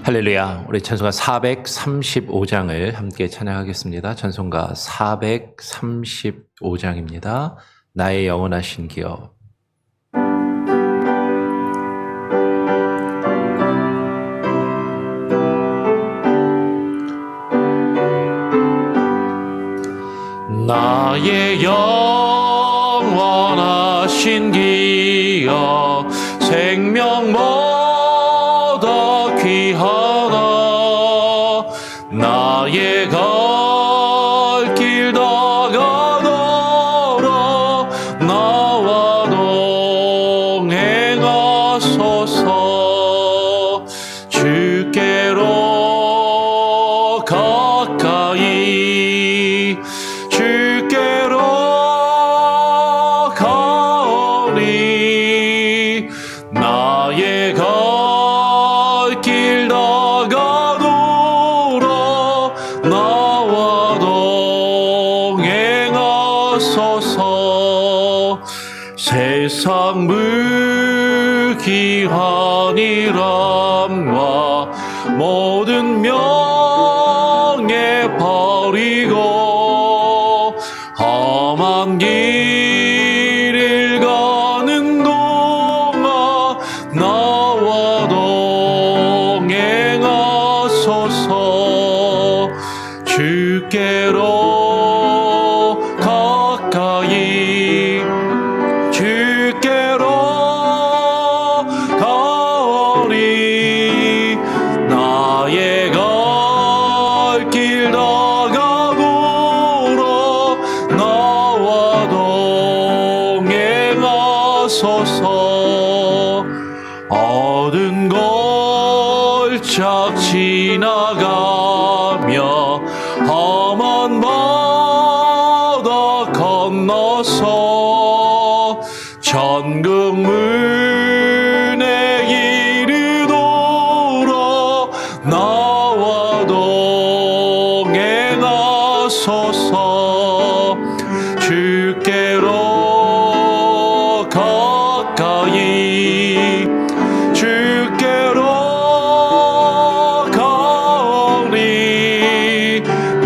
할렐루야. 우리 찬송가 435장을 함께 찬양하겠습니다. 찬송가 435장입니다. 나의 영원하신 기업. 나의 영원하신 기업 생명보다 귀하다. 나의 갈 길 다가더라. 나와 동행하소서. 주께로 가까이 주께로 가오니. 나의 갈 길 다가도록 나와 동행하소서. 세상 무기한 일함과 모든 명예 버리고 험한 길을 가는 동안 나와 동행하소서. 주께로 가까이 주께로 가오니. 나의 갈 길 다가도록 나와 동행하소서. 얻은 골짝 지나가며 험한 바다 건너서 천국 문에 이르도록 나와 동행하소서. 주께로 가까이 주께로 가오니.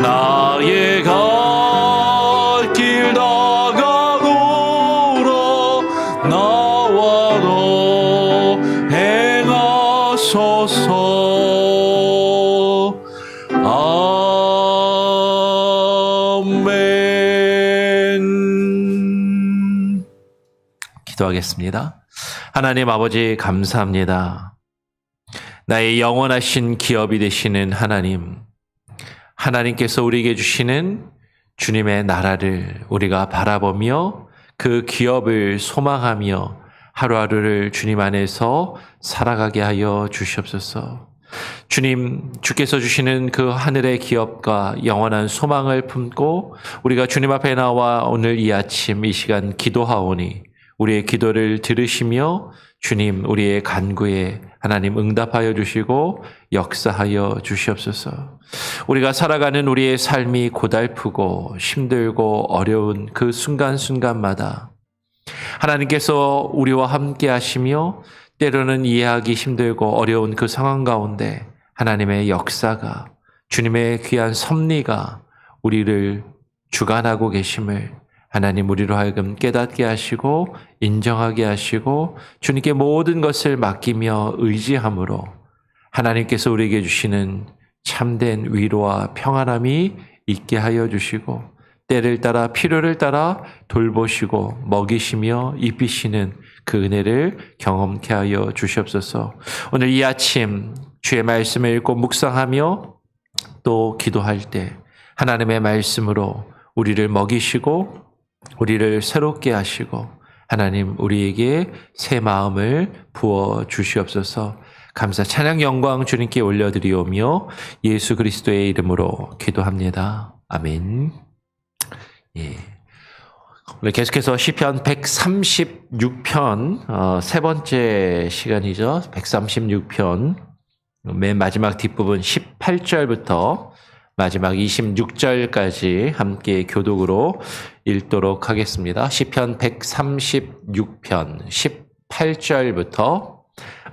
나의 갈 길 다가도록 나와 동행하소서. 아멘. 기도하겠습니다. 하나님 아버지 감사합니다. 나의 영원하신 기업이 되시는 하나님, 하나님께서 우리에게 주시는 주님의 나라를 우리가 바라보며 그 기업을 소망하며 하루하루를 주님 안에서 살아가게 하여 주시옵소서. 주님, 주께서 주시는 그 하늘의 기업과 영원한 소망을 품고 우리가 주님 앞에 나와 오늘 이 아침 이 시간 기도하오니 우리의 기도를 들으시며 주님 우리의 간구에 하나님 응답하여 주시고 역사하여 주시옵소서. 우리가 살아가는 우리의 삶이 고달프고 힘들고 어려운 그 순간순간마다 하나님께서 우리와 함께 하시며 때로는 이해하기 힘들고 어려운 그 상황 가운데 하나님의 역사가 주님의 귀한 섭리가 우리를 주관하고 계심을 하나님 우리로 하여금 깨닫게 하시고 인정하게 하시고 주님께 모든 것을 맡기며 의지함으로 하나님께서 우리에게 주시는 참된 위로와 평안함이 있게 하여 주시고 때를 따라 필요를 따라 돌보시고 먹이시며 입히시는 그 은혜를 경험케 하여 주시옵소서. 오늘 이 아침 주의 말씀을 읽고 묵상하며 또 기도할 때 하나님의 말씀으로 우리를 먹이시고 우리를 새롭게 하시고 하나님 우리에게 새 마음을 부어 주시옵소서. 감사 찬양 영광 주님께 올려드리오며 예수 그리스도의 이름으로 기도합니다. 아멘. 예. 오늘 계속해서 시편 136편 세 번째 시간이죠. 136편 맨 마지막 뒷부분 18절부터 마지막 26절까지 함께 교독으로 읽도록 하겠습니다. 시편 136편 18절부터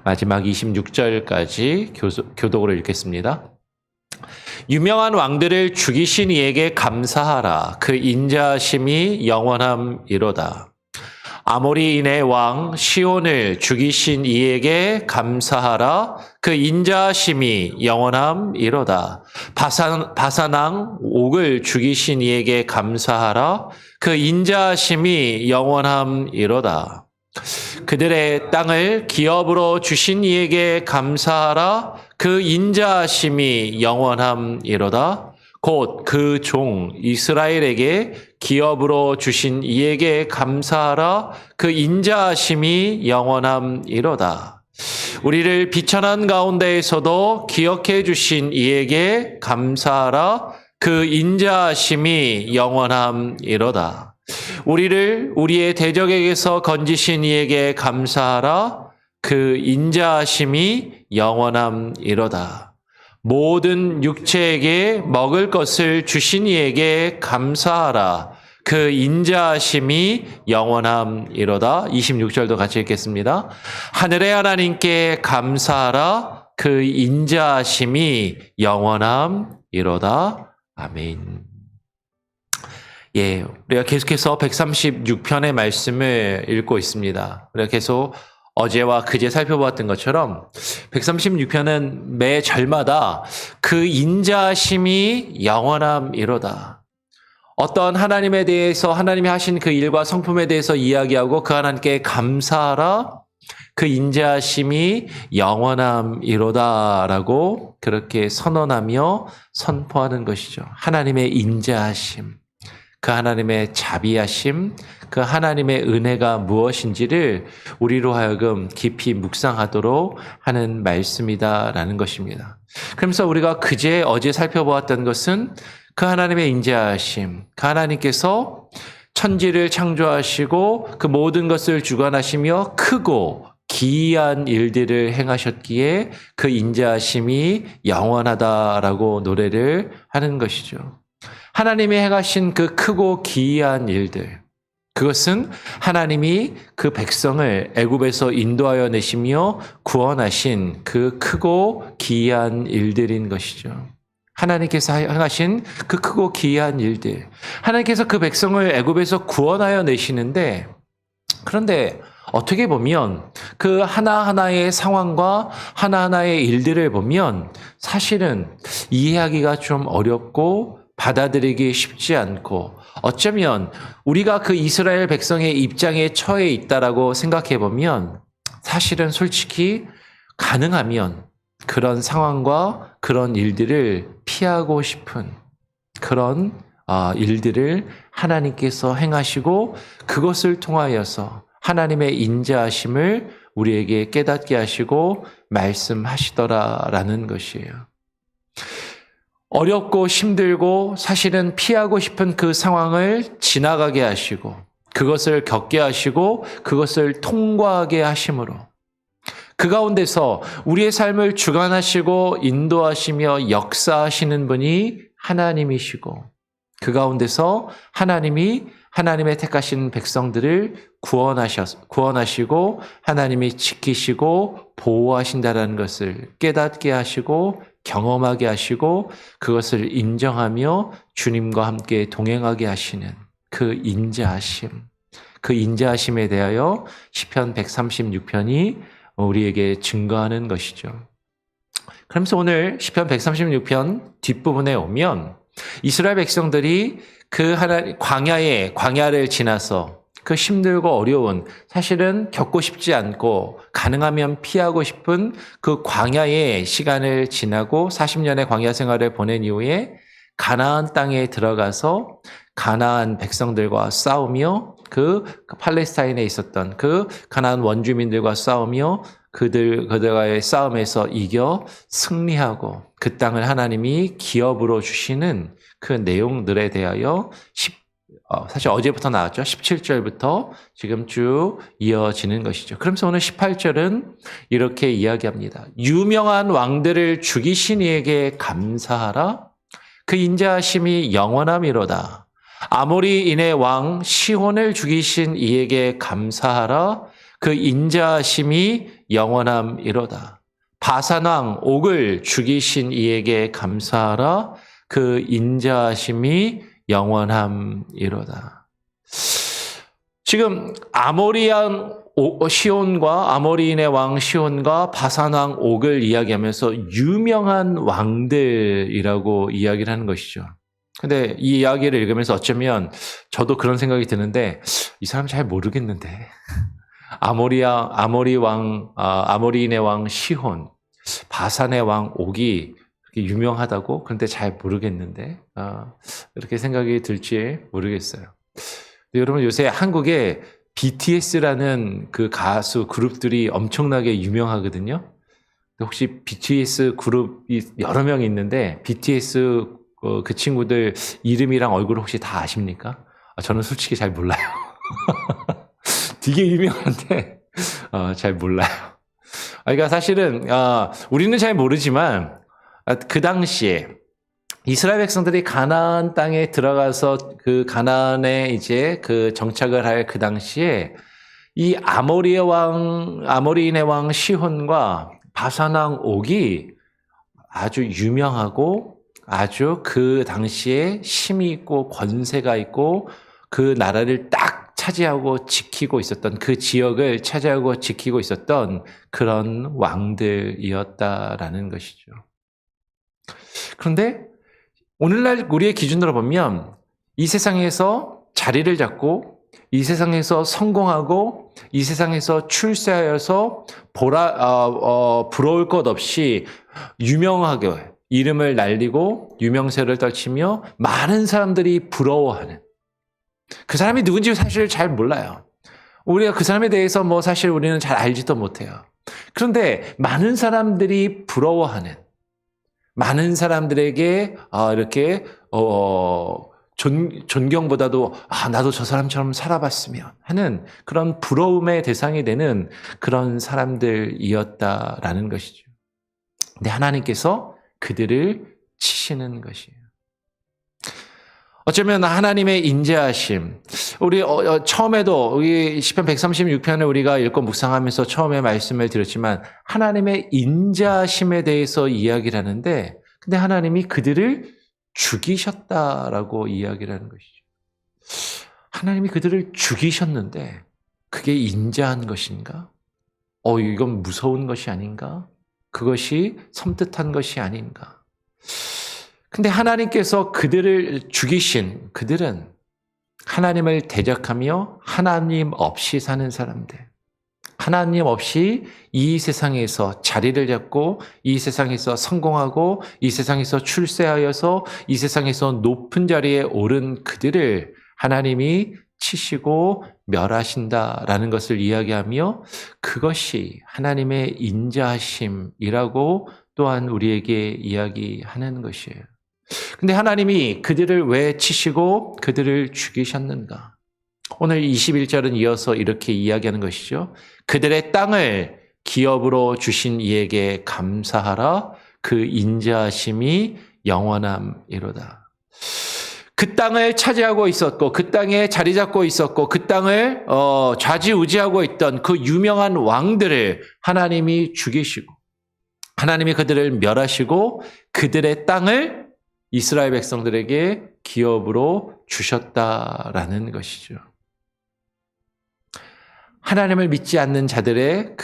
마지막 26절까지 교독으로 읽겠습니다. 유명한 왕들을 죽이신 이에게 감사하라. 그 인자하심이 영원함이로다. 아모리인의 왕 시온을 죽이신 이에게 감사하라. 그 인자하심이 영원함이로다. 바산왕 옥을 죽이신 이에게 감사하라. 그 인자하심이 영원함이로다. 그들의 땅을 기업으로 주신 이에게 감사하라. 그 인자하심이 영원함이로다. 곧 그 종 이스라엘에게 기업으로 주신 이에게 감사하라. 그 인자하심이 영원함이로다. 우리를 비천한 가운데에서도 기억해 주신 이에게 감사하라. 그 인자하심이 영원함이로다. 우리를 우리의 대적에게서 건지신 이에게 감사하라. 그 인자하심이 영원함이로다. 모든 육체에게 먹을 것을 주신 이에게 감사하라. 그 인자하심이 영원함이로다. 26절도 같이 읽겠습니다. 하늘의 하나님께 감사하라. 그 인자하심이 영원함이로다. 아멘. 예, 우리가 계속해서 136편의 말씀을 읽고 있습니다. 우리가 계속 어제와 그제 살펴보았던 것처럼 136편은 매 절마다 그 인자하심이 영원함이로다. 어떤 하나님에 대해서 하나님이 하신 그 일과 성품에 대해서 이야기하고 그 하나님께 감사하라. 그 인자하심이 영원함이로다라고 그렇게 선언하며 선포하는 것이죠. 하나님의 인자하심, 그 하나님의 자비하심, 그 하나님의 은혜가 무엇인지를 우리로 하여금 깊이 묵상하도록 하는 말씀이다라는 것입니다. 그러면서 우리가 그제 어제 살펴보았던 것은 그 하나님의 인자하심, 그 하나님께서 천지를 창조하시고 그 모든 것을 주관하시며 크고 기이한 일들을 행하셨기에 그 인자하심이 영원하다라고 노래를 하는 것이죠. 하나님이 행하신 그 크고 기이한 일들, 그것은 하나님이 그 백성을 애굽에서 인도하여 내시며 구원하신 그 크고 기이한 일들인 것이죠. 하나님께서 행하신 그 크고 기이한 일들, 하나님께서 그 백성을 애굽에서 구원하여 내시는데, 그런데 어떻게 보면 그 하나하나의 상황과 하나하나의 일들을 보면 사실은 이해하기가 좀 어렵고 받아들이기 쉽지 않고, 어쩌면 우리가 그 이스라엘 백성의 입장에 처해 있다라고 생각해 보면 사실은 솔직히 가능하면 그런 상황과 그런 일들을 피하고 싶은 그런 일들을 하나님께서 행하시고 그것을 통하여서 하나님의 인자하심을 우리에게 깨닫게 하시고 말씀하시더라라는 것이에요. 어렵고 힘들고 사실은 피하고 싶은 그 상황을 지나가게 하시고 그것을 겪게 하시고 그것을 통과하게 하심으로 그 가운데서 우리의 삶을 주관하시고 인도하시며 역사하시는 분이 하나님이시고 그 가운데서 하나님이 하나님의 택하신 백성들을 구원하시고 하나님이 지키시고 보호하신다는 것을 깨닫게 하시고 경험하게 하시고 그것을 인정하며 주님과 함께 동행하게 하시는 그 인자하심, 그 인자하심에 대하여 시편 136편이 우리에게 증거하는 것이죠. 그러면서 오늘 시편 136편 뒷부분에 오면 이스라엘 백성들이 그 광야를 지나서 그 힘들고 어려운, 사실은 겪고 싶지 않고 가능하면 피하고 싶은 그 광야의 시간을 지나고 40년의 광야 생활을 보낸 이후에 가나안 땅에 들어가서 가나안 백성들과 싸우며 그 팔레스타인에 있었던 그 가나안 원주민들과 싸우며 그들과의 싸움에서 이겨 승리하고 그 땅을 하나님이 기업으로 주시는 그 내용들에 대하여 사실 어제부터 나왔죠. 17절부터 지금 쭉 이어지는 것이죠. 그러면서 오늘 18절은 이렇게 이야기합니다. 유명한 왕들을 죽이신 이에게 감사하라. 그 인자하심이 영원함이로다. 아모리인의 왕 시혼을 죽이신 이에게 감사하라. 그 인자하심이 영원함이로다. 바산왕 옥을 죽이신 이에게 감사하라. 그 인자하심이 영원함이로다. 지금 아모리인의 왕 시온과 바산왕 옥을 이야기하면서 유명한 왕들이라고 이야기를 하는 것이죠. 근데 이 이야기를 읽으면서 어쩌면 저도 그런 생각이 드는데 이 사람 잘 모르겠는데 아모리인의 왕 시혼, 바산의 왕 옥이 그렇게 유명하다고? 그런데 잘 모르겠는데 이렇게 생각이 들지 모르겠어요. 여러분 요새 한국에 BTS라는 그 가수 그룹들이 엄청나게 유명하거든요. 혹시 BTS 그룹이 여러 명 있는데 BTS 그 친구들 이름이랑 얼굴 혹시 다 아십니까? 저는 솔직히 잘 몰라요. 되게 유명한데 잘 몰라요. 그러니까 사실은 우리는 잘 모르지만 그 당시에 이스라엘 백성들이 가나안 땅에 들어가서 그 가나안에 이제 그 정착을 할 그 당시에 이 아모리인의 왕 시혼과 바산 왕 옥이 아주 유명하고 아주 그 당시에 힘이 있고 권세가 있고 그 나라를 딱 차지하고 지키고 있었던 그 지역을 차지하고 지키고 있었던 그런 왕들이었다라는 것이죠. 그런데 오늘날 우리의 기준으로 보면 이 세상에서 자리를 잡고 이 세상에서 성공하고 이 세상에서 출세하여서 부러울 것 없이 유명하게 이름을 날리고 유명세를 떨치며 많은 사람들이 부러워하는 그 사람이 누군지 사실 잘 몰라요. 우리가 그 사람에 대해서 뭐 사실 우리는 잘 알지도 못해요. 그런데 많은 사람들이 부러워하는 많은 사람들에게 이렇게 존경보다도 나도 저 사람처럼 살아봤으면 하는 그런 부러움의 대상이 되는 그런 사람들이었다라는 것이죠. 근데 하나님께서 그들을 치시는 것이에요. 어쩌면 하나님의 인자하심, 우리 처음에도 우리 시편 136편을 우리가 읽고 묵상하면서 처음에 말씀을 드렸지만 하나님의 인자하심에 대해서 이야기를 하는데 근데 하나님이 그들을 죽이셨다라고 이야기를 하는 것이죠. 하나님이 그들을 죽이셨는데 그게 인자한 것인가? 이건 무서운 것이 아닌가? 그것이 섬뜩한 것이 아닌가? 근데 하나님께서 그들을 죽이신 그들은 하나님을 대적하며 하나님 없이 사는 사람들, 하나님 없이 이 세상에서 자리를 잡고 이 세상에서 성공하고 이 세상에서 출세하여서 이 세상에서 높은 자리에 오른 그들을 하나님이 치시고 멸하신다라는 것을 이야기하며 그것이 하나님의 인자하심이라고 또한 우리에게 이야기하는 것이에요. 근데 하나님이 그들을 왜 치시고 그들을 죽이셨는가? 오늘 21절은 이어서 이렇게 이야기하는 것이죠. 그들의 땅을 기업으로 주신 이에게 감사하라. 그 인자하심이 영원함이로다. 그 땅을 차지하고 있었고 그 땅에 자리 잡고 있었고 그 땅을 좌지우지하고 있던 그 유명한 왕들을 하나님이 죽이시고 하나님이 그들을 멸하시고 그들의 땅을 이스라엘 백성들에게 기업으로 주셨다라는 것이죠. 하나님을 믿지 않는 자들의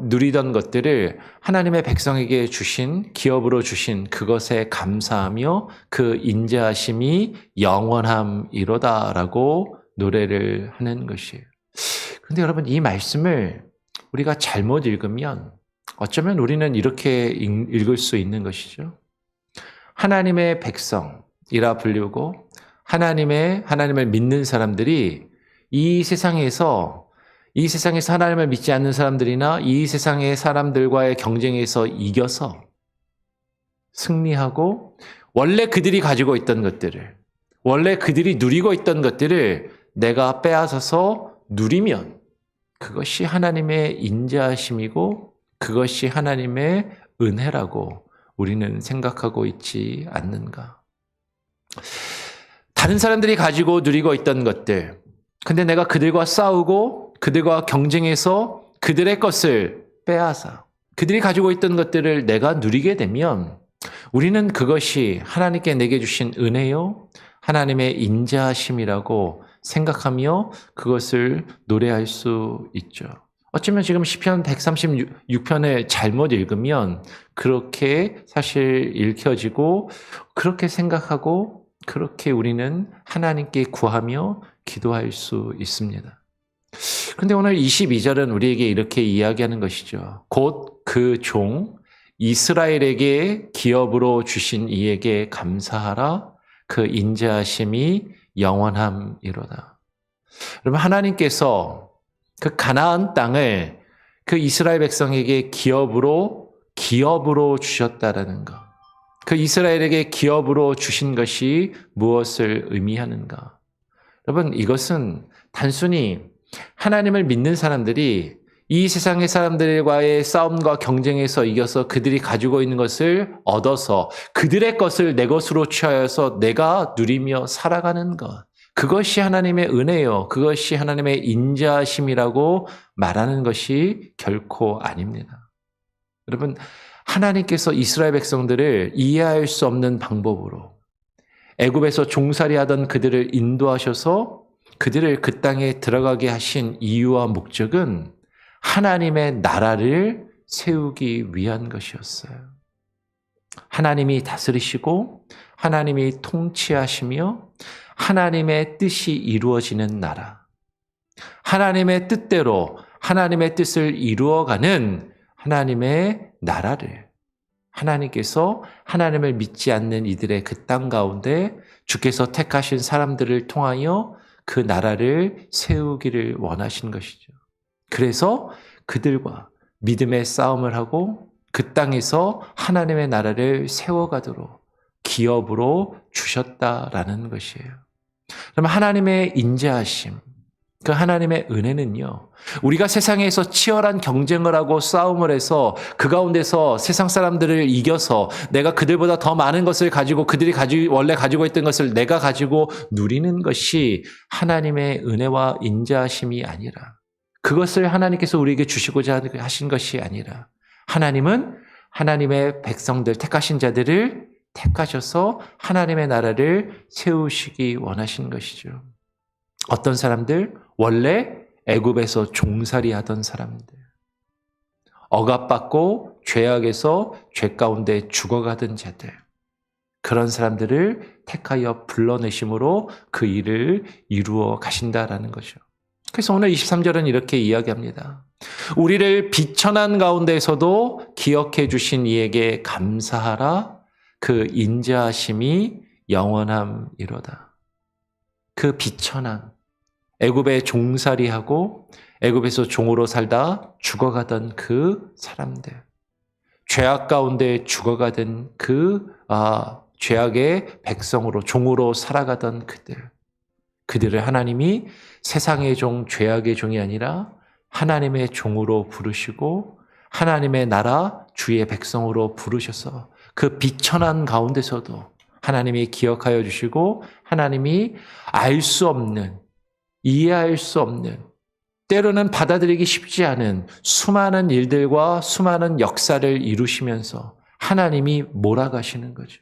누리던 것들을 하나님의 백성에게 주신 기업으로 주신 그것에 감사하며 그 인자하심이 영원함이로다라고 노래를 하는 것이에요. 그런데 여러분 이 말씀을 우리가 잘못 읽으면 어쩌면 우리는 이렇게 읽을 수 있는 것이죠. 하나님의 백성이라 불리고 하나님을 믿는 사람들이 이 세상에서 하나님을 믿지 않는 사람들이나 이 세상의 사람들과의 경쟁에서 이겨서 승리하고 원래 그들이 가지고 있던 것들을 원래 그들이 누리고 있던 것들을 내가 빼앗아서 누리면 그것이 하나님의 인자하심이고 그것이 하나님의 은혜라고 우리는 생각하고 있지 않는가? 다른 사람들이 가지고 누리고 있던 것들, 근데 내가 그들과 싸우고 그들과 경쟁해서 그들의 것을 빼앗아 그들이 가지고 있던 것들을 내가 누리게 되면 우리는 그것이 하나님께 내게 주신 은혜요, 하나님의 인자하심이라고 생각하며 그것을 노래할 수 있죠. 어쩌면 지금 시편 136편을 잘못 읽으면 그렇게 사실 읽혀지고 그렇게 생각하고 그렇게 우리는 하나님께 구하며 기도할 수 있습니다. 그런데 오늘 22절은 우리에게 이렇게 이야기하는 것이죠. 곧 그 종 이스라엘에게 기업으로 주신 이에게 감사하라. 그 인자하심이 영원함이로다. 여러분, 하나님께서 그 가나안 땅을 그 이스라엘 백성에게 기업으로 주셨다라는 것. 그 이스라엘에게 기업으로 주신 것이 무엇을 의미하는가? 여러분, 이것은 단순히 하나님을 믿는 사람들이 이 세상의 사람들과의 싸움과 경쟁에서 이겨서 그들이 가지고 있는 것을 얻어서 그들의 것을 내 것으로 취하여서 내가 누리며 살아가는 것. 그것이 하나님의 은혜요. 그것이 하나님의 인자심이라고 말하는 것이 결코 아닙니다. 여러분, 하나님께서 이스라엘 백성들을 이해할 수 없는 방법으로 애굽에서 종살이하던 그들을 인도하셔서 그들을 그 땅에 들어가게 하신 이유와 목적은 하나님의 나라를 세우기 위한 것이었어요. 하나님이 다스리시고 하나님이 통치하시며 하나님의 뜻이 이루어지는 나라. 하나님의 뜻대로 하나님의 뜻을 이루어가는 하나님의 나라를 하나님께서 하나님을 믿지 않는 이들의 그 땅 가운데 주께서 택하신 사람들을 통하여 그 나라를 세우기를 원하신 것이죠. 그래서 그들과 믿음의 싸움을 하고 그 땅에서 하나님의 나라를 세워가도록 기업으로 주셨다라는 것이에요. 그러면 하나님의 인자하심, 그 하나님의 은혜는요, 우리가 세상에서 치열한 경쟁을 하고 싸움을 해서 그 가운데서 세상 사람들을 이겨서 내가 그들보다 더 많은 것을 가지고 그들이 원래 가지고 있던 것을 내가 가지고 누리는 것이 하나님의 은혜와 인자하심이 아니라 그것을 하나님께서 우리에게 주시고자 하신 것이 아니라 하나님은 하나님의 백성들, 택하신 자들을 택하셔서 하나님의 나라를 세우시기 원하신 것이죠. 어떤 사람들? 원래 애굽에서 종살이 하던 사람들. 억압받고 죄악에서 죄 가운데 죽어가던 자들. 그런 사람들을 택하여 불러내심으로 그 일을 이루어 가신다라는 거죠. 그래서 오늘 23절은 이렇게 이야기합니다. 우리를 비천한 가운데에서도 기억해 주신 이에게 감사하라. 그 인자하심이 영원함이로다. 그 비천한 애굽에 종살이하고 애굽에서 종으로 살다 죽어가던 그 사람들, 죄악 가운데 죽어가던 그 죄악의 백성으로 종으로 살아가던 그들을 하나님이 세상의 종, 죄악의 종이 아니라 하나님의 종으로 부르시고 하나님의 나라 주의 백성으로 부르셔서 그 비천한 가운데서도 하나님이 기억하여 주시고 하나님이 알 수 없는, 이해할 수 없는, 때로는 받아들이기 쉽지 않은 수많은 일들과 수많은 역사를 이루시면서 하나님이 몰아가시는 거죠.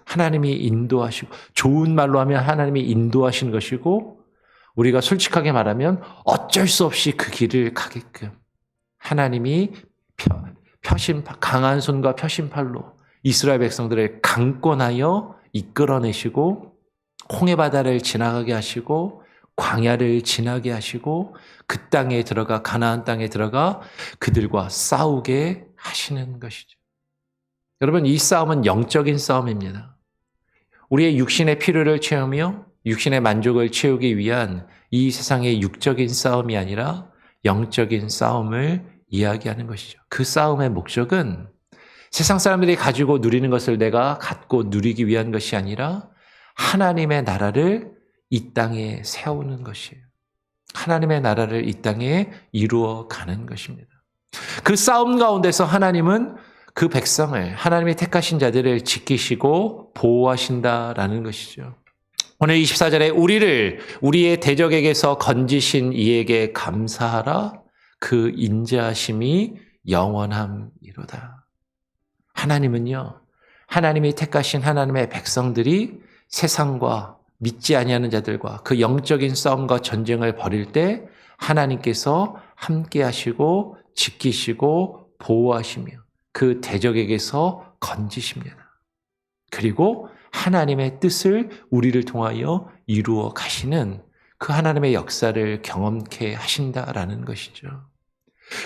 하나님이 인도하시고, 좋은 말로 하면 하나님이 인도하시는 것이고, 우리가 솔직하게 말하면 어쩔 수 없이 그 길을 가게끔 하나님이 강한 손과 표심팔로 이스라엘 백성들을 강권하여 이끌어내시고 홍해 바다를 지나가게 하시고 광야를 지나게 하시고 그 땅에 들어가 가나안 땅에 들어가 그들과 싸우게 하시는 것이죠. 여러분, 이 싸움은 영적인 싸움입니다. 우리의 육신의 필요를 채우며 육신의 만족을 채우기 위한 이 세상의 육적인 싸움이 아니라 영적인 싸움을 이야기하는 것이죠. 그 싸움의 목적은 세상 사람들이 가지고 누리는 것을 내가 갖고 누리기 위한 것이 아니라 하나님의 나라를 이 땅에 세우는 것이에요. 하나님의 나라를 이 땅에 이루어 가는 것입니다. 그 싸움 가운데서 하나님은 그 백성을, 하나님이 택하신 자들을 지키시고 보호하신다라는 것이죠. 오늘 24절에 우리를 우리의 대적에게서 건지신 이에게 감사하라. 그 인자하심이 영원함이로다. 하나님은요, 하나님이 택하신 하나님의 백성들이 세상과 믿지 아니하는 자들과 그 영적인 싸움과 전쟁을 벌일 때 하나님께서 함께 하시고 지키시고 보호하시며 그 대적에게서 건지십니다. 그리고 하나님의 뜻을 우리를 통하여 이루어 가시는 그 하나님의 역사를 경험케 하신다라는 것이죠.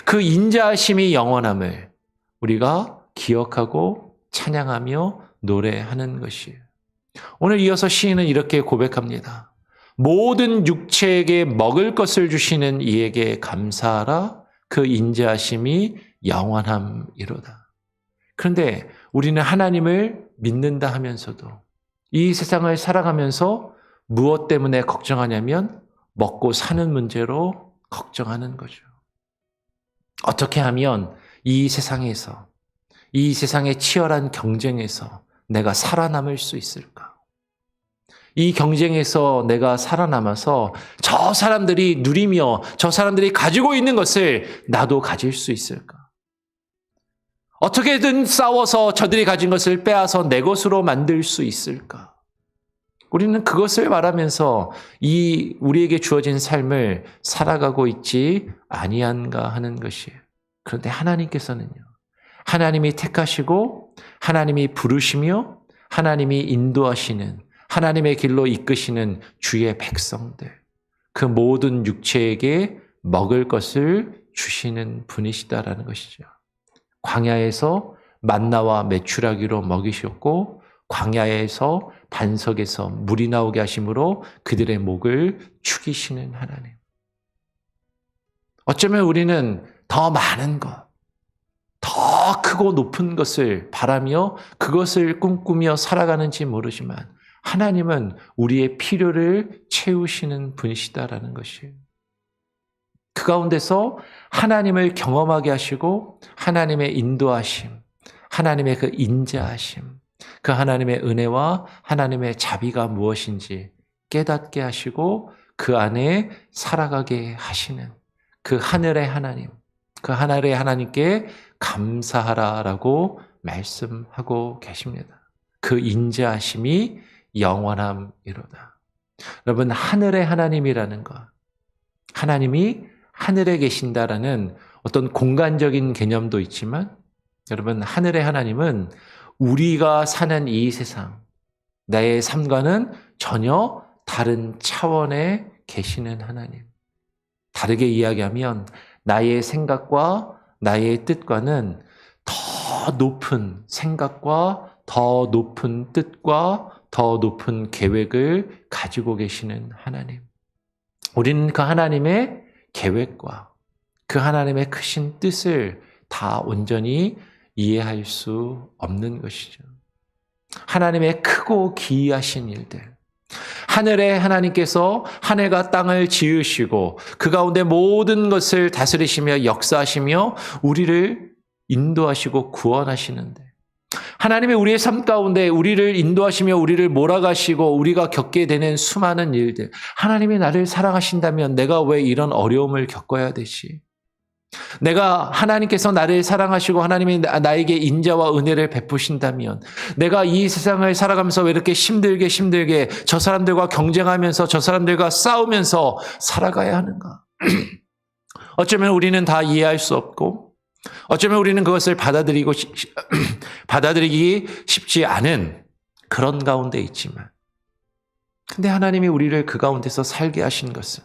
그 인자하심이 영원함을 우리가 기억하고 찬양하며 노래하는 것이에요. 오늘 이어서 시인은 이렇게 고백합니다. 모든 육체에게 먹을 것을 주시는 이에게 감사하라. 그 인자하심이 영원함이로다. 그런데 우리는 하나님을 믿는다 하면서도 이 세상을 살아가면서 무엇 때문에 걱정하냐면 먹고 사는 문제로 걱정하는 거죠. 어떻게 하면 이 세상에서, 이 세상의 치열한 경쟁에서 내가 살아남을 수 있을까? 이 경쟁에서 내가 살아남아서 저 사람들이 누리며 저 사람들이 가지고 있는 것을 나도 가질 수 있을까? 어떻게든 싸워서 저들이 가진 것을 빼앗아 내 것으로 만들 수 있을까? 우리는 그것을 말하면서 이 우리에게 주어진 삶을 살아가고 있지 아니한가 하는 것이에요. 그런데 하나님께서는요, 하나님이 택하시고 하나님이 부르시며 하나님이 인도하시는 하나님의 길로 이끄시는 주의 백성들, 그 모든 육체에게 먹을 것을 주시는 분이시다라는 것이죠. 광야에서 만나와 메추라기로 먹이셨고 광야에서 반석에서 물이 나오게 하심으로 그들의 목을 축이시는 하나님. 어쩌면 우리는 더 많은 것, 더 크고 높은 것을 바라며 그것을 꿈꾸며 살아가는지 모르지만 하나님은 우리의 필요를 채우시는 분이시다라는 것이에요. 그 가운데서 하나님을 경험하게 하시고 하나님의 인도하심, 하나님의 그 인자하심, 그 하나님의 은혜와 하나님의 자비가 무엇인지 깨닫게 하시고 그 안에 살아가게 하시는 그 하늘의 하나님, 그 하늘의 하나님께 감사하라라고 말씀하고 계십니다. 그 인자하심이 영원함이로다. 여러분, 하늘의 하나님이라는 것, 하나님이 하늘에 계신다라는 어떤 공간적인 개념도 있지만 여러분, 하늘의 하나님은 우리가 사는 이 세상, 나의 삶과는 전혀 다른 차원에 계시는 하나님. 다르게 이야기하면 나의 생각과 나의 뜻과는 더 높은 생각과 더 높은 뜻과 더 높은 계획을 가지고 계시는 하나님. 우리는 그 하나님의 계획과 그 하나님의 크신 뜻을 다 온전히 이해할 수 없는 것이죠. 하나님의 크고 기이하신 일들, 하늘의 하나님께서 하늘과 땅을 지으시고 그 가운데 모든 것을 다스리시며 역사하시며 우리를 인도하시고 구원하시는데, 하나님이 우리의 삶 가운데 우리를 인도하시며 우리를 몰아가시고 우리가 겪게 되는 수많은 일들, 하나님이 나를 사랑하신다면 내가 왜 이런 어려움을 겪어야 되지? 내가 하나님께서 나를 사랑하시고 하나님이 나에게 인자와 은혜를 베푸신다면 내가 이 세상을 살아가면서 왜 이렇게 힘들게 저 사람들과 경쟁하면서 저 사람들과 싸우면서 살아가야 하는가? 어쩌면 우리는 다 이해할 수 없고 어쩌면 우리는 그것을 받아들이기 쉽지 않은 그런 가운데 있지만, 근데 하나님이 우리를 그 가운데서 살게 하신 것은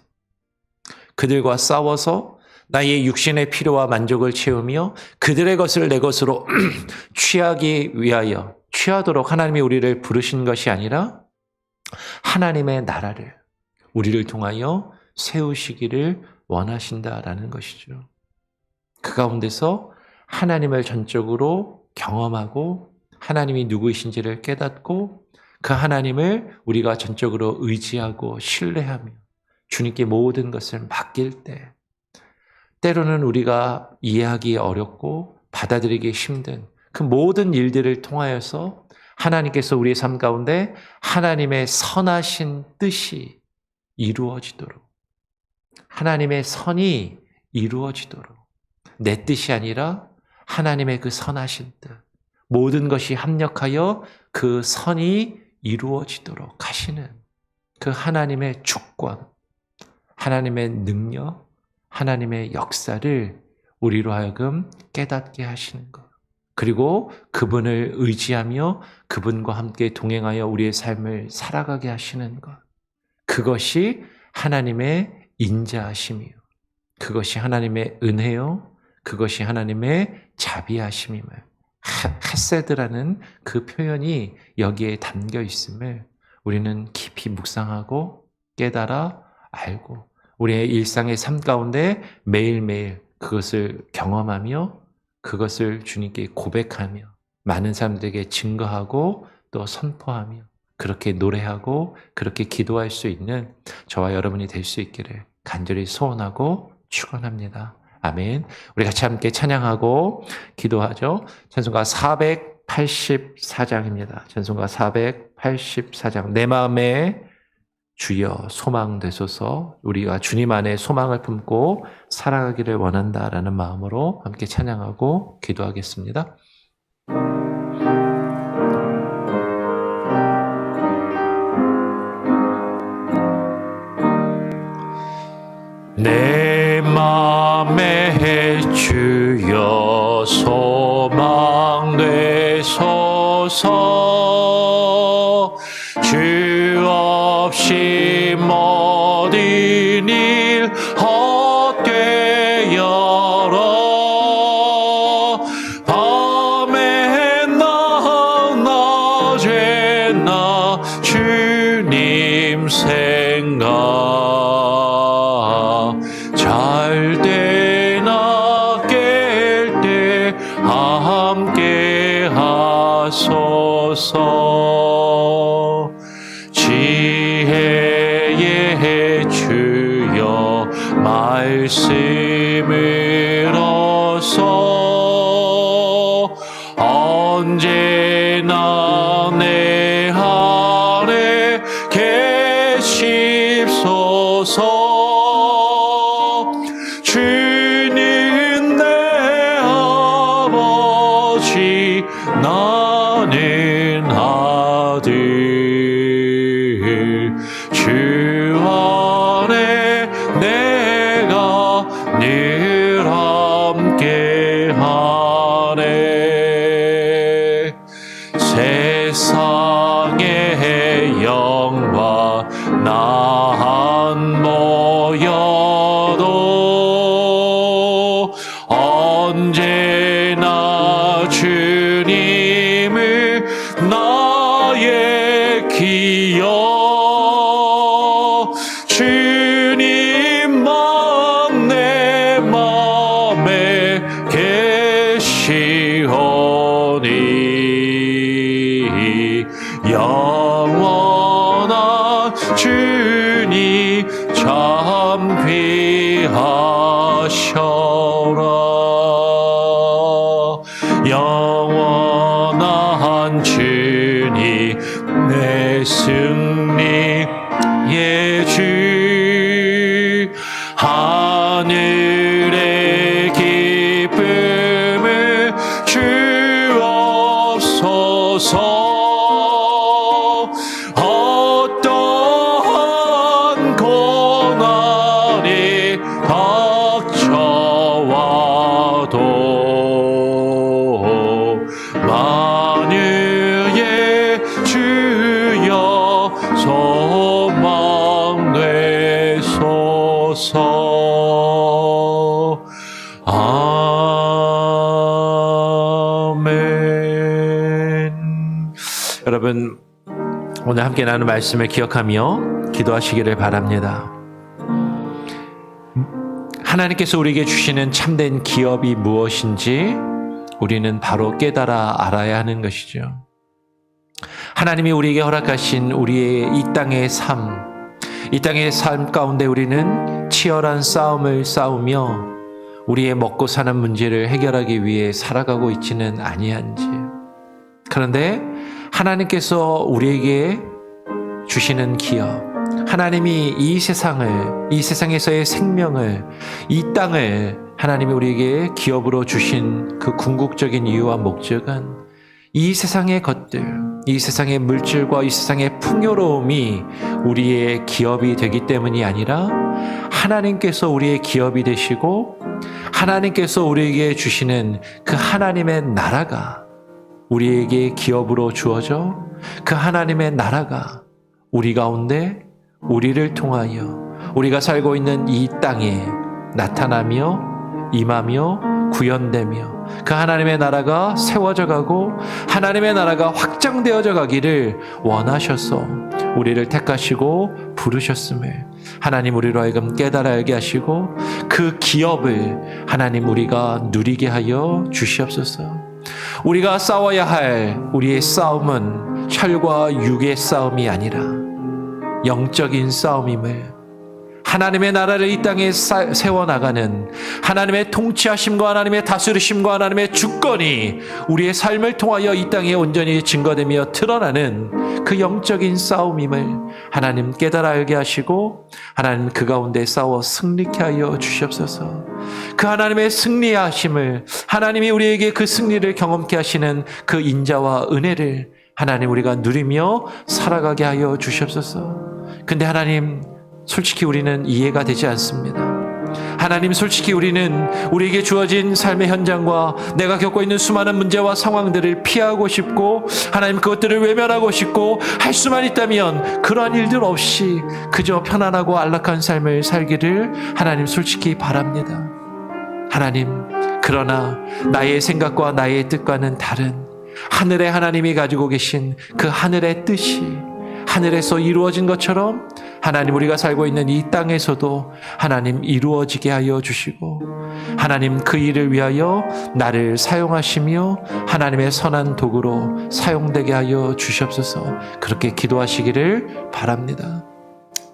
그들과 싸워서 나의 육신의 필요와 만족을 채우며 그들의 것을 내 것으로 취하도록 하나님이 우리를 부르신 것이 아니라 하나님의 나라를 우리를 통하여 세우시기를 원하신다라는 것이죠. 그 가운데서 하나님을 전적으로 경험하고 하나님이 누구이신지를 깨닫고 그 하나님을 우리가 전적으로 의지하고 신뢰하며 주님께 모든 것을 맡길 때, 때로는 우리가 이해하기 어렵고 받아들이기 힘든 그 모든 일들을 통하여서 하나님께서 우리의 삶 가운데 하나님의 선하신 뜻이 이루어지도록, 하나님의 선이 이루어지도록, 내 뜻이 아니라 하나님의 그 선하신 뜻, 모든 것이 합력하여 그 선이 이루어지도록 하시는 그 하나님의 주권, 하나님의 능력, 하나님의 역사를 우리로 하여금 깨닫게 하시는 것. 그리고 그분을 의지하며 그분과 함께 동행하여 우리의 삶을 살아가게 하시는 것. 그것이 하나님의 인자하심이요. 그것이 하나님의 은혜요. 그것이 하나님의 자비하심임을. 헤세드라는 그 표현이 여기에 담겨 있음을 우리는 깊이 묵상하고 깨달아 알고 우리의 일상의 삶 가운데 매일매일 그것을 경험하며 그것을 주님께 고백하며 많은 사람들에게 증거하고 또 선포하며 그렇게 노래하고 그렇게 기도할 수 있는 저와 여러분이 될 수 있기를 간절히 소원하고 축원합니다. 아멘. 우리 같이 함께 찬양하고 기도하죠. 찬송가 484장입니다. 찬송가 484장. 내 마음에 주여 소망 되소서. 우리가 주님 안에 소망을 품고 살아가기를 원한다라는 마음으로 함께 찬양하고 기도하겠습니다. 내 맘에 주여 소망 되소서. 주 없이 모든 일 헛되어라. 밤에 나 낮에 나 주님 생각 잘 때나 깰 때 함께 하소서. 지혜의 주여 말씀을 얻어 언제나 내 안에 계십소서. 주님 내 아버지 나는 아들. 주 안에 내가 늘 함께하네. 세상의 영광 나 안 보여도 언제나 주님을 나의 기억. 주님만 내 맘에 계시오니 영원한 주님 참 귀하셔라. 영원한 주님 내 승리의 주. 하늘의 기쁨을 주옵소서. 어떠한 고난이 닥쳐와도 만유의 주여 소망 되소서. 아멘. 여러분, 오늘 함께 나눈 말씀을 기억하며 기도하시기를 바랍니다. 하나님께서 우리에게 주시는 참된 기업이 무엇인지 우리는 바로 깨달아 알아야 하는 것이죠. 하나님이 우리에게 허락하신 우리의 이 땅의 삶, 이 땅의 삶 가운데 우리는 치열한 싸움을 싸우며 우리의 먹고 사는 문제를 해결하기 위해 살아가고 있지는 아니한지, 그런데 하나님께서 우리에게 주시는 기업, 하나님이 이 세상에서의 생명을, 이 땅을 하나님이 우리에게 기업으로 주신 그 궁극적인 이유와 목적은 이 세상의 것들, 이 세상의 물질과 이 세상의 풍요로움이 우리의 기업이 되기 때문이 아니라 하나님께서 우리의 기업이 되시고 하나님께서 우리에게 주시는 그 하나님의 나라가 우리에게 기업으로 주어져 그 하나님의 나라가 우리 가운데 우리를 통하여 우리가 살고 있는 이 땅에 나타나며 임하며 구현되며 그 하나님의 나라가 세워져 가고 하나님의 나라가 확장되어져 가기를 원하셔서 우리를 택하시고 부르셨음을 하나님 우리로 하여금 깨달아 알게 하시고 그 기업을 하나님 우리가 누리게 하여 주시옵소서. 우리가 싸워야 할 우리의 싸움은 혈과 육의 싸움이 아니라 영적인 싸움임을, 하나님의 나라를 이 땅에 세워나가는 하나님의 통치하심과 하나님의 다스리심과 하나님의 주권이 우리의 삶을 통하여 이 땅에 온전히 증거되며 드러나는 그 영적인 싸움임을 하나님 깨달아 알게 하시고 하나님 그 가운데 싸워 승리케 하여 주시옵소서. 그 하나님의 승리하심을, 하나님이 우리에게 그 승리를 경험케 하시는 그 인자와 은혜를 하나님 우리가 누리며 살아가게 하여 주시옵소서. 근데 하나님, 솔직히 우리는 이해가 되지 않습니다. 하나님, 솔직히 우리는 우리에게 주어진 삶의 현장과 내가 겪고 있는 수많은 문제와 상황들을 피하고 싶고 하나님 그것들을 외면하고 싶고 할 수만 있다면 그러한 일들 없이 그저 편안하고 안락한 삶을 살기를 하나님 솔직히 바랍니다. 하나님, 그러나 나의 생각과 나의 뜻과는 다른 하늘의 하나님이 가지고 계신 그 하늘의 뜻이 하늘에서 이루어진 것처럼 하나님 우리가 살고 있는 이 땅에서도 하나님 이루어지게 하여 주시고 하나님 그 일을 위하여 나를 사용하시며 하나님의 선한 도구로 사용되게 하여 주시옵소서. 그렇게 기도하시기를 바랍니다.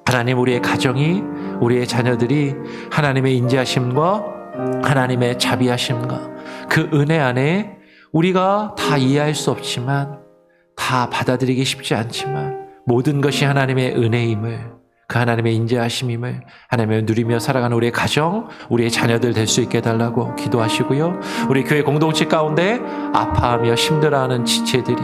하나님, 우리의 가정이, 우리의 자녀들이 하나님의 인자하심과 하나님의 자비하심과 그 은혜 안에 우리가 다 이해할 수 없지만 다 받아들이기 쉽지 않지만 모든 것이 하나님의 은혜임을, 그 하나님의 인자하심임을 하나님을 누리며 살아가는 우리의 가정, 우리의 자녀들 될 수 있게 해달라고 기도하시고요. 우리 교회 공동체 가운데 아파하며 힘들어하는 지체들이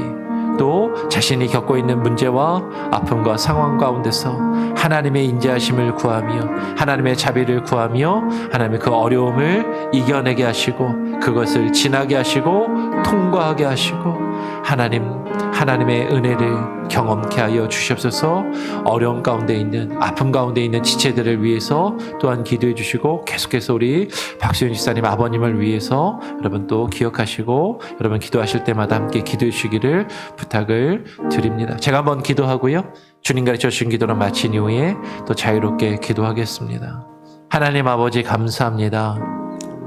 또 자신이 겪고 있는 문제와 아픔과 상황 가운데서 하나님의 인자하심을 구하며 하나님의 자비를 구하며 하나님의 그 어려움을 이겨내게 하시고 그것을 지나게 하시고 통과하게 하시고 하나님의 은혜를 경험케 하여 주시옵소서. 어려움 가운데 있는, 아픔 가운데 있는 지체들을 위해서 또한 기도해 주시고 계속해서 우리 박수현 집사님 아버님을 위해서 여러분 또 기억하시고 여러분 기도하실 때마다 함께 기도해 주시기를 부탁을 드립니다. 제가 한번 기도하고요. 주님 가르쳐 주신 기도를 마친 이후에 또 자유롭게 기도하겠습니다. 하나님 아버지, 감사합니다.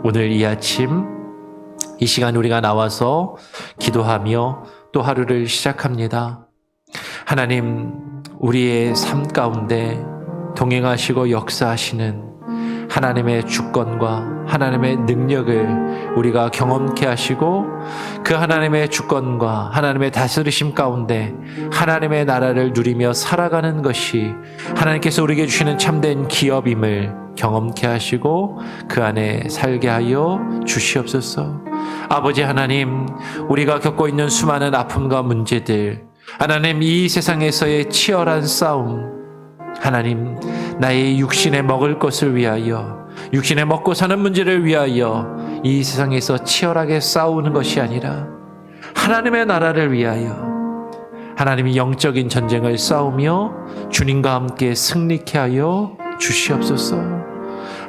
오늘 이 아침 이 시간 우리가 나와서 기도하며 또 하루를 시작합니다. 하나님, 우리의 삶 가운데 동행하시고 역사하시는 하나님의 주권과 하나님의 능력을 우리가 경험케 하시고 그 하나님의 주권과 하나님의 다스리심 가운데 하나님의 나라를 누리며 살아가는 것이 하나님께서 우리에게 주시는 참된 기업임을 경험케 하시고 그 안에 살게 하여 주시옵소서. 아버지 하나님, 우리가 겪고 있는 수많은 아픔과 문제들, 하나님 이 세상에서의 치열한 싸움, 하나님 나의 육신에 먹을 것을 위하여, 육신에 먹고 사는 문제를 위하여 이 세상에서 치열하게 싸우는 것이 아니라 하나님의 나라를 위하여 하나님이 영적인 전쟁을 싸우며 주님과 함께 승리케 하여 주시옵소서.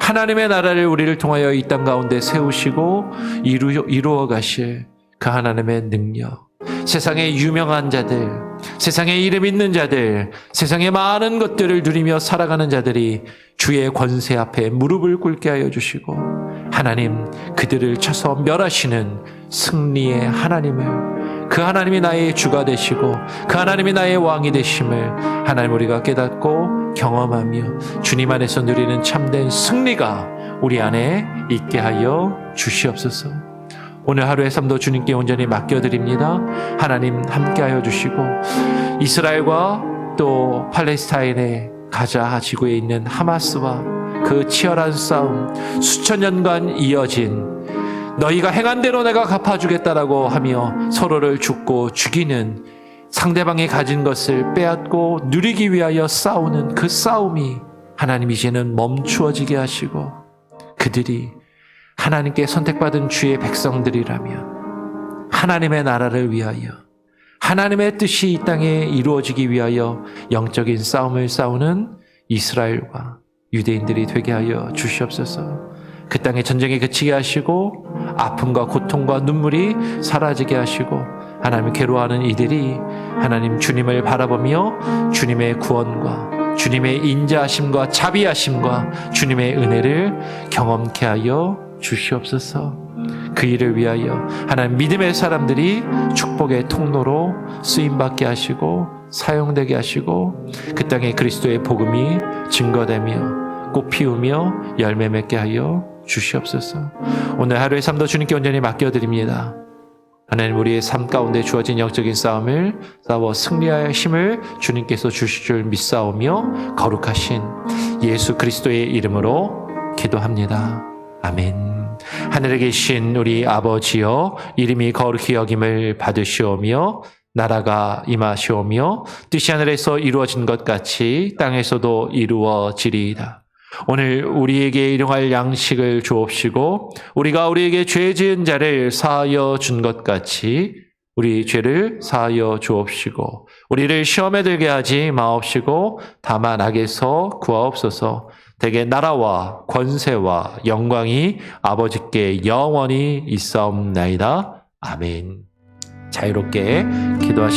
하나님의 나라를 우리를 통하여 이 땅 가운데 세우시고 이루어 가실 그 하나님의 능력, 세상의 유명한 자들, 세상에 이름 있는 자들, 세상의 많은 것들을 누리며 살아가는 자들이 주의 권세 앞에 무릎을 꿇게 하여 주시고 하나님 그들을 쳐서 멸하시는 승리의 하나님을, 그 하나님이 나의 주가 되시고 그 하나님이 나의 왕이 되심을 하나님 우리가 깨닫고 경험하며 주님 안에서 누리는 참된 승리가 우리 안에 있게 하여 주시옵소서. 오늘 하루의 삶도 주님께 온전히 맡겨드립니다. 하나님 함께하여 주시고 이스라엘과 또 팔레스타인의 가자 지구에 있는 하마스와 그 치열한 싸움, 수천 년간 이어진 너희가 행한 대로 내가 갚아주겠다라고 하며 서로를 죽고 죽이는, 상대방이 가진 것을 빼앗고 누리기 위하여 싸우는 그 싸움이 하나님 이제는 멈추어지게 하시고 그들이 하나님께 선택받은 주의 백성들이라면 하나님의 나라를 위하여, 하나님의 뜻이 이 땅에 이루어지기 위하여 영적인 싸움을 싸우는 이스라엘과 유대인들이 되게 하여 주시옵소서. 그 땅의 전쟁이 그치게 하시고 아픔과 고통과 눈물이 사라지게 하시고 하나님 괴로워하는 이들이 하나님 주님을 바라보며 주님의 구원과 주님의 인자하심과 자비하심과 주님의 은혜를 경험케 하여 주시옵소서. 그 일을 위하여 하나님 믿음의 사람들이 축복의 통로로 쓰임받게 하시고 사용되게 하시고 그 땅에 그리스도의 복음이 증거되며 꽃 피우며 열매 맺게 하여 주시옵소서. 오늘 하루의 삶도 주님께 온전히 맡겨드립니다. 하나님 우리의 삶 가운데 주어진 영적인 싸움을 싸워 승리할 힘을 주님께서 주실 줄 믿사오며 거룩하신 예수 그리스도의 이름으로 기도합니다. 아멘. 하늘에 계신 우리 아버지여, 이름이 거룩히 여김을 받으시오며 나라가 임하시오며 뜻이 하늘에서 이루어진 것 같이 땅에서도 이루어지리이다. 오늘 우리에게 일용할 양식을 주옵시고 우리가 우리에게 죄 지은 자를 사하여 준 것 같이 우리 죄를 사하여 주옵시고 우리를 시험에 들게 하지 마옵시고 다만 악에서 구하옵소서. 대개 나라와 권세와 영광이 아버지께 영원히 있사옵나이다. 아멘. 자유롭게 기도하시